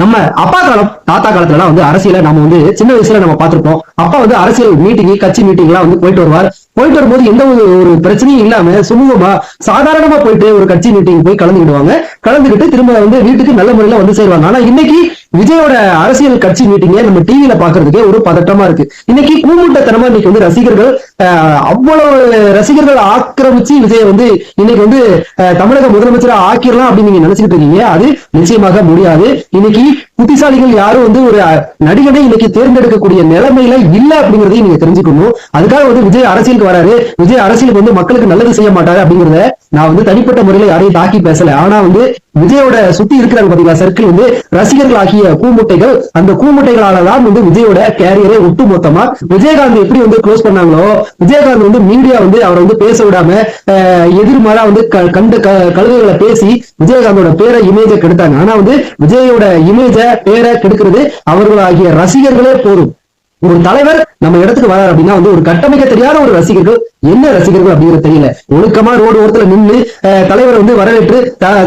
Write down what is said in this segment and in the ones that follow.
நம்ம அப்பா காலம் தாத்தா காலத்துல எல்லாம் வந்து அரசியல நம்ம வந்து சின்ன வயசுல நம்ம பார்த்திருப்போம். அப்பா வந்து அரசியல் மீட்டிங் கட்சி மீட்டிங் எல்லாம் வந்து போயிட்டு வருவார். போயிட்டு வரும்போது எந்த ஒரு பிரச்சனையும் இல்லாம சுமூகமா சாதாரணமா போயிட்டு ஒரு கட்சி மீட்டிங் போய் கலந்துக்கிடுவாங்க. கலந்துக்கிட்டு திரும்ப வந்து வீட்டுக்கு நல்ல முறையில வந்து சேருவாங்க. ஆனா இன்னைக்கு விஜயோட அரசியல் கட்சி மீட்டிங்க நம்ம டிவியில பாக்குறதுக்கே ஒரு பதட்டமா இருக்கு. இன்னைக்கு கூமுட்டத்தனமா இன்னைக்கு வந்து ரசிகர்கள் அவ்வளவு ரசிகர்கள் ஆக்கிரமிச்சு விஜய் வந்து இன்னைக்கு வந்து தமிழக முதலமைச்சரா ஆக்கிடலாம் அப்படின்னு நீங்க நினைச்சுட்டு இருக்கீங்க. அது நிச்சயமாக முடியாது. இன்னைக்கு புத்திசாலிகள் யாரும் வந்து ஒரு நடிகனை இன்னைக்கு தேர்ந்தெடுக்கக்கூடிய நிலைமையில இல்ல அப்படிங்கறதையும் நீங்க தெரிஞ்சுக்கணும். அதுக்காக வந்து விஜய் அரசியலுக்கு வராரு, விஜய் அரசியலுக்கு வந்து மக்களுக்கு நல்லது செய்ய மாட்டாரு அப்படிங்கறத நான் வந்து தனிப்பட்ட முறையில யாரையும் தாக்கி பேசல. ஆனா வந்து விஜயோட சுத்தி இருக்கிறாங்க பாத்தீங்களா சர்க்கிள் வந்து ரசிகர்கள் ஆகிய கூமுட்டைகள். அந்த கூமுட்டைகளாலதான் வந்து விஜயோட கேரியரை ஒட்டு மொத்தமா விஜயகாந்த் எப்படி வந்து க்ளோஸ் பண்ணாங்களோ, விஜயகாந்த் வந்து மீடியா வந்து அவரை வந்து பேச விடாம எதிர்மாறா வந்து கண்ட கழுதைகளை பேசி விஜயகாந்தோட பேரை இமேஜை கெடுத்தாங்க. ஆனா வந்து விஜயோட இமேஜ பேரை கெடுக்கிறது அவர்களாகிய ரசிகர்களே போதும். ஒரு தலைவர் நம்ம இடத்துக்கு வராரு அப்படின்னா வந்து ஒரு கட்டமைக்க தெரியாத ஒரு ரசிகர்கள் என்ன ரசிகர்கள் அப்படிங்கிறது தெரியல. ஒழுக்கமா ரோடு ஓரத்துல நின்று தலைவர் வந்து வரவேற்று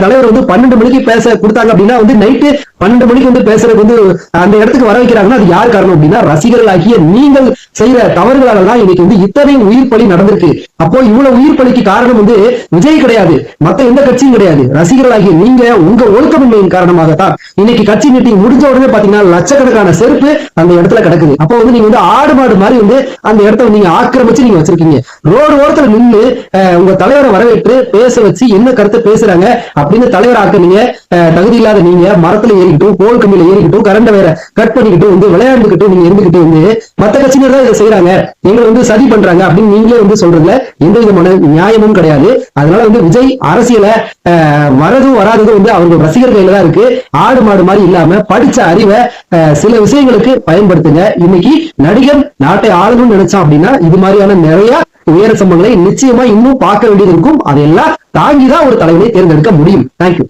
தலைவர் வந்து 12 மணிக்கு பேச கொடுத்தாங்க அப்படின்னா வந்து நைட்டு 12 மணிக்கு வந்து பேசுறதுக்கு வந்து அந்த இடத்துக்கு வர வைக்கிறாங்கன்னா அது யார் காரணம் அப்படின்னா ரசிகர்கள் ஆகிய நீங்கள் செய்யற தவறுகளால தான் இன்னைக்கு வந்து இத்தனை உயிர் பலி நடந்திருக்கு. அப்போ இவ்வளவு உயிர் பலிக்கு காரணம் வந்து விஜய் கிடையாது, மத்த எந்த கட்சியும் கிடையாது. ரசிகர்கள் ஆகிய நீங்க உங்க ஒழுக்கமின்மையின் காரணமாகத்தான் இன்னைக்கு கட்சி மீட்டிங் முடிஞ்ச உடனே பாத்தீங்கன்னா லட்சக்கணக்கான செருப்பு அந்த இடத்துல கிடக்குது. அப்போ வந்து நீங்க வந்து ஆடு மாடு மாதிரி வந்து அந்த இடத்த நீங்க ஆக்கிரமிச்சு நீங்க வச்சிருக்கீங்க. ரோடு ஓரத்துல நின்று உங்க தலைவரை வரவேற்று பேச வச்சு என்ன கருத்தை பேசுறாங்க அப்படின்னு தலைவர் ஆக்குனீங்க. தகுதி இல்லாத நீங்க மரத்துல ஏறிக்கிட்டும் கோல் கம்பியில ஏறிக்கிட்டும் கரண்ட வேற கட் பண்ணிக்கிட்டும் வந்து விளையாண்டுக்கிட்டும் நீங்க இருந்துகிட்டு வந்து மத்த கட்சியினர் தான் இதை செய்யறாங்க, எங்களை வந்து சதி பண்றாங்க அப்படின்னு நீங்களே வந்து சொல்றதுல எந்த விதமான நியாயமும் கிடையாது. அதனால வந்து விஜய் அரசியல வரதும் வராததும் வந்து அவர்கள் ரசிகர் கையில தான் இருக்கு. ஆடு மாடு மாதிரி இல்லாம படிச்ச அறிவை சில விஷயங்களுக்கு பயன்படுத்துங்க. இன்னைக்கு நடிகர் நாட்டை ஆளணும்னு நினைச்சான் அப்படின்னா இது மாதிரியான நிறைய உயர சம்பவங்களை நிச்சயமா இன்னும் பார்க்க வேண்டியது இருக்கும். அதையெல்லாம் தாங்கிதான் ஒரு தலைவனை தேர்ந்தெடுக்க முடியும். தேங்க்யூ.